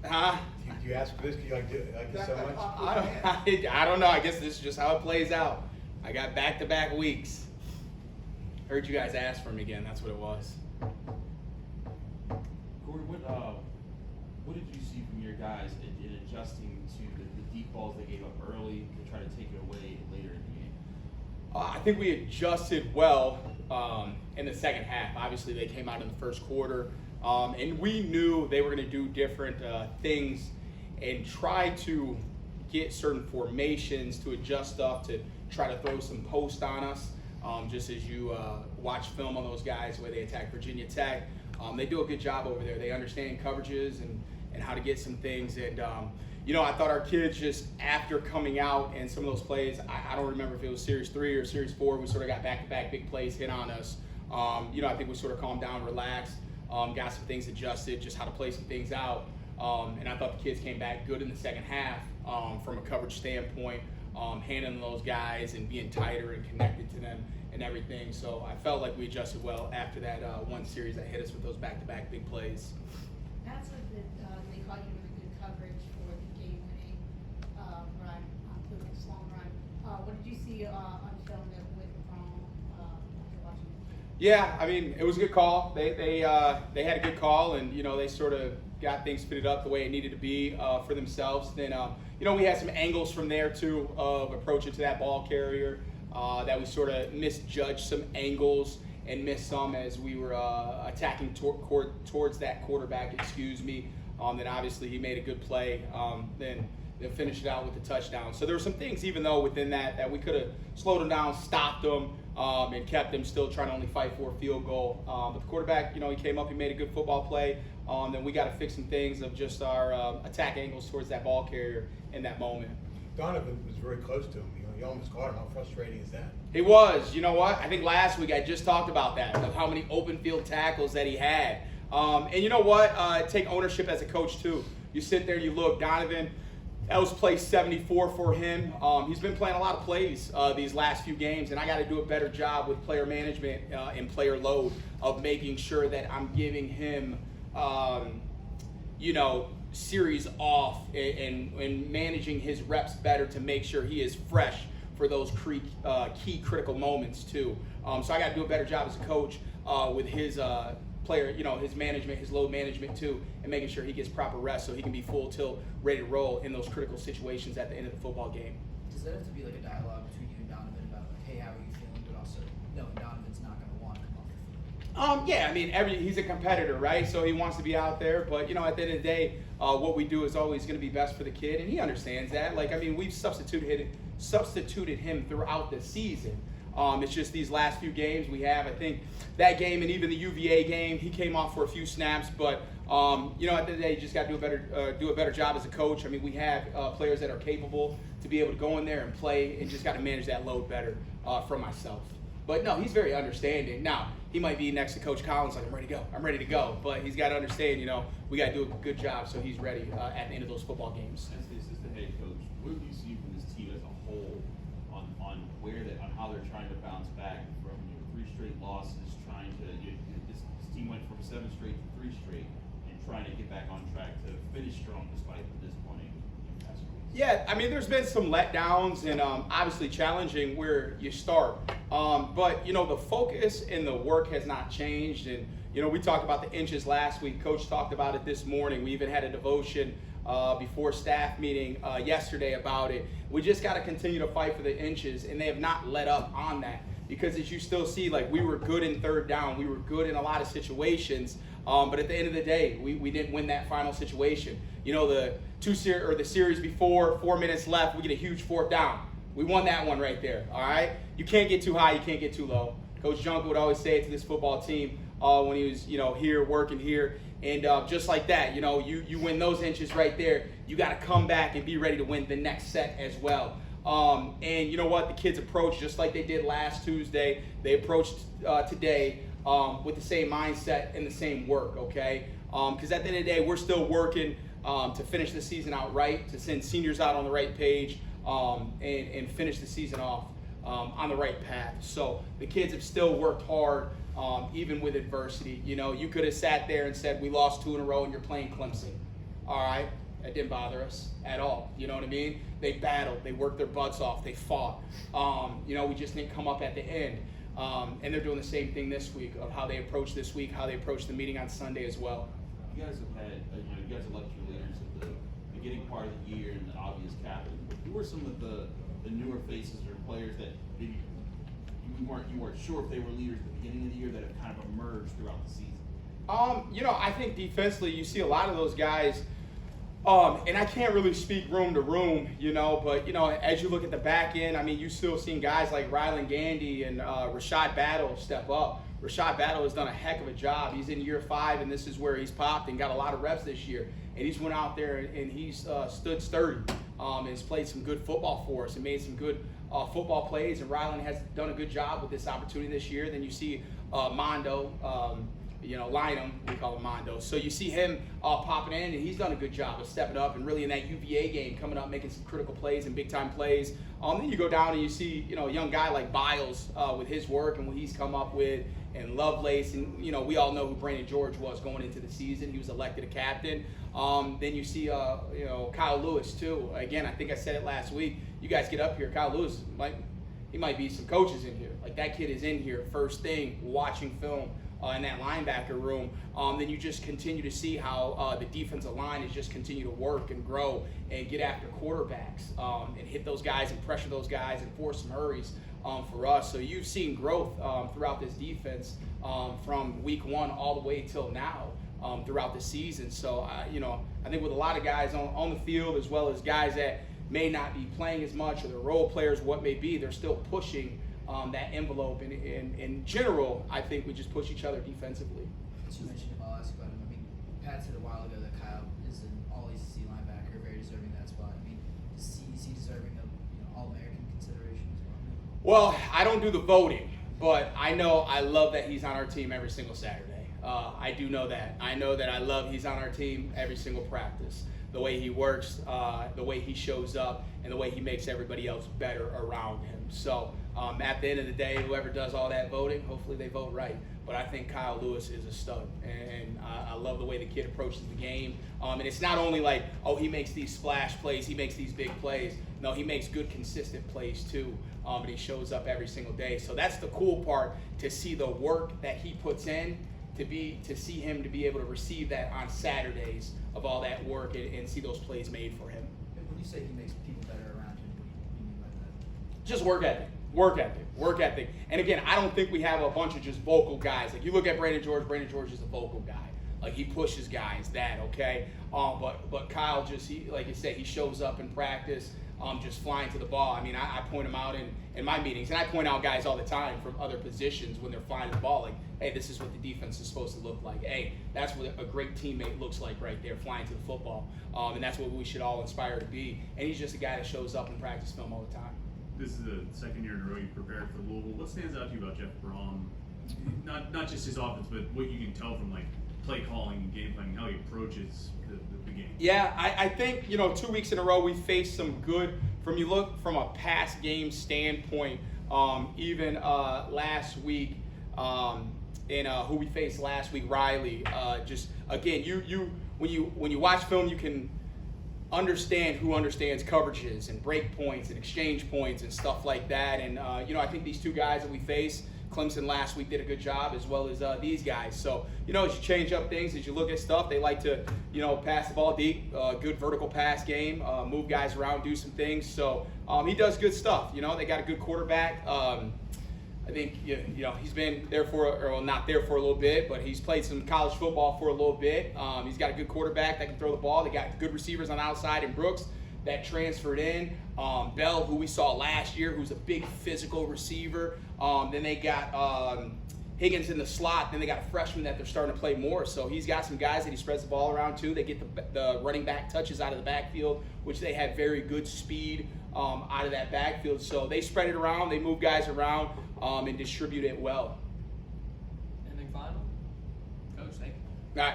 Huh? Do you ask for this? Do you like it so much? I don't know. I guess this is just how it plays out. I got back-to-back weeks. Heard you guys ask for me again. That's what it was. Cory, what did you see from your guys in adjusting to the deep balls they gave up early to try to take it away later in the game? I think we adjusted well in the second half. Obviously, they came out in the first quarter, and we knew they were going to do different things and try to get certain formations to adjust stuff to try to throw some post on us. Just as you watch film on those guys, the way they attack Virginia Tech, they do a good job over there. They understand coverages and how to get some things. And, I thought our kids just after coming out and some of those plays, I don't remember if it was Series 3 or Series 4, we sort of got back-to-back big plays hit on us. I think we sort of calmed down, relaxed, got some things adjusted, just how to play some things out. And I thought the kids came back good in the second half from a coverage standpoint, handling those guys and being tighter and connected to them and everything. So I felt like we adjusted well after that one series that hit us with those back-to-back big plays. That's what they call you really good coverage for the game-winning run, Lucas long run. What did you see on film that went wrong after watching the game? Yeah, I mean, it was a good call. They had a good call, and they sort of got things fitted up the way it needed to be for themselves. Then we had some angles from there too of approaching to that ball carrier that we sort of misjudged some angles and missed some as we were attacking towards that quarterback. Then obviously he made a good play. Then finished it out with the touchdown. So there were some things, even though within that we could have slowed them down, stopped them, and kept them still trying to only fight for a field goal. But the quarterback, he came up, he made a good football play. Then we got to fix some things of just our attack angles towards that ball carrier in that moment. Donovan was very close to him. You almost caught him. How frustrating is that? He was. You know what? I think last week I just talked about that, of how many open field tackles that he had. And you know what? Take ownership as a coach too. You sit there, you look, Donovan, that was play 74 for him. He's been playing a lot of plays these last few games, and I got to do a better job with player management and player load of making sure that I'm giving him, series off and managing his reps better to make sure he is fresh for those key critical moments too. So I got to do a better job as a coach with his player, his management, his load management too, and making sure he gets proper rest so he can be full tilt, ready to roll in those critical situations at the end of the football game. Does that have to be like a dialogue between you and Donovan about like, hey, how are you feeling, but also knowing Donovan's not going to want to come off the field? Yeah, I mean, he's a competitor, right? So he wants to be out there, but at the end of the day, what we do is always going to be best for the kid, and he understands that. We've substituted him throughout the season. It's just these last few games we have. I think that game and even the UVA game, he came off for a few snaps, but at the end of the day, you just got to do a better job as a coach. I mean, we have players that are capable to be able to go in there and play, and just got to manage that load better from myself. But no, he's very understanding. Now, he might be next to Coach Collins like, I'm ready to go. But he's got to understand, we got to do a good job so he's ready at the end of those football games. As the assistant head coach, what do you see from this team as a whole on how they're trying to bounce back from 3 straight losses, this team went from 7 straight to 3 straight, and trying to get back on track to finish strong despite the disappointing past weeks? Yeah, I mean, there's been some letdowns and obviously challenging where you start. But, the focus and the work has not changed. And, we talked about the inches last week. Coach talked about it this morning. We even had a devotion before staff meeting yesterday about it. We just got to continue to fight for the inches, and they have not let up on that. Because as you still see, we were good in third down. We were good in a lot of situations. But at the end of the day, we didn't win that final situation. The series before, 4 minutes left, we get a huge 4th down. We won that one right there, all right? You can't get too high, you can't get too low. Coach Junker would always say it to this football team when he was, here, working here. And just like that, you win those inches right there, you got to come back and be ready to win the next set as well. And you know what? The kids approached just like they did last Tuesday. They approached today with the same mindset and the same work, okay? Because at the end of the day, we're still working to finish the season out right, to send seniors out on the right page, and finish the season off on the right path. So the kids have still worked hard, even with adversity. You could have sat there and said, we lost 2 in a row and you're playing Clemson. All right, that didn't bother us at all. You know what I mean? They battled, they worked their butts off, they fought. We just didn't come up at the end. And they're doing the same thing this week of how they approach this week, how they approach the meeting on Sunday as well. You guys have had, you guys elect your leaders at the beginning part of the year and the obvious captain. Who are some of the newer faces or players that maybe you weren't sure if they were leaders at the beginning of the year that have kind of emerged throughout the season? I think defensively you see a lot of those guys, and I can't really speak room to room, but as you look at the back end, you still seeing guys like Rylan Gandy and Rashad Battle step up. Rashad Battle has done a heck of a job. He's in year 5, and this is where he's popped and got a lot of reps this year. And he's went out there and he's stood sturdy and has played some good football for us and made some good football plays. And Rylan has done a good job with this opportunity this year. Then you see Mondo, Lynham, we call him Mondo. So you see him popping in, and he's done a good job of stepping up and really in that UVA game coming up, making some critical plays and big-time plays. Then you go down and you see, a young guy like Biles with his work and what he's come up with, and Lovelace, and we all know who Brandon George was going into the season. He was elected a captain. Then you see, Kyle Lewis too. Again, I think I said it last week. You guys get up here, Kyle Lewis might be some coaches in here. Like that kid is in here first thing, watching film in that linebacker room. Then you just continue to see how the defensive line is just continue to work and grow and get after quarterbacks and hit those guys and pressure those guys and force some hurries for us. So you've seen growth throughout this defense from week 1 all the way till now throughout the season. So, I think with a lot of guys on the field as well as guys that may not be playing as much or the role players, what may be, they're still pushing that envelope. And in general, I think we just push each other defensively. As you mentioned him, I'll ask about him. Pat said a while ago that Kyle is an all-ACC linebacker, very deserving of that spot. Is he deserving of All-American consideration as well? Well, I don't do the voting, but I love that he's on our team every single Saturday. I do know that. I know that I love he's on our team every single practice. The way he works, the way he shows up, and the way he makes everybody else better around him. So at the end of the day, whoever does all that voting, hopefully they vote right. But I think Kyle Lewis is a stud, and I love the way the kid approaches the game. And it's not only like, he makes these splash plays, he makes these big plays. No, he makes good, consistent plays too, and he shows up every single day. So that's the cool part, to see the work that he puts in, to see him to be able to receive that on Saturdays of all that work and see those plays made for him. And when you say he makes people better around him, what do you mean by that? Just work ethic. And again, I don't think we have a bunch of just vocal guys. Like you look at Brandon George is a vocal guy. Like he pushes guys, okay? But Kyle like you said, he shows up in practice, just flying to the ball. I point him out in my meetings, and I point out guys all the time from other positions when they're flying the ball, like, hey, this is what the defense is supposed to look like. Hey, that's what a great teammate looks like right there, flying to the football. And that's what we should all aspire to be. And he's just a guy that shows up in practice film all the time. This is the second year in a row you've prepared for Louisville. What stands out to you about Jeff Brom? Not just his offense, but what you can tell from play calling and game planning, how he approaches the game. Yeah, I think 2 weeks in a row we faced some good. You look from a pass game standpoint, even last week, and who we faced last week, Riley. Just again, when you watch film, you can understand who understands coverages and break points and exchange points and stuff like that. And I think these two guys that we face, Clemson last week, did a good job, as well as these guys. So as you change up things, as you look at stuff, they like to pass the ball deep, good vertical pass game, move guys around, do some things. So he does good stuff. They got a good quarterback. I think he's been there not there for a little bit, but he's played some college football for a little bit. He's got a good quarterback that can throw the ball. They got good receivers on the outside in Brooks that transferred in. Bell, who we saw last year, who's a big physical receiver. Then they got Higgins in the slot. Then they got a freshman that they're starting to play more. So he's got some guys that he spreads the ball around too. They get the running back touches out of the backfield, which they have very good speed out of that backfield. So they spread it around. They move guys around and distribute it well. Anything final?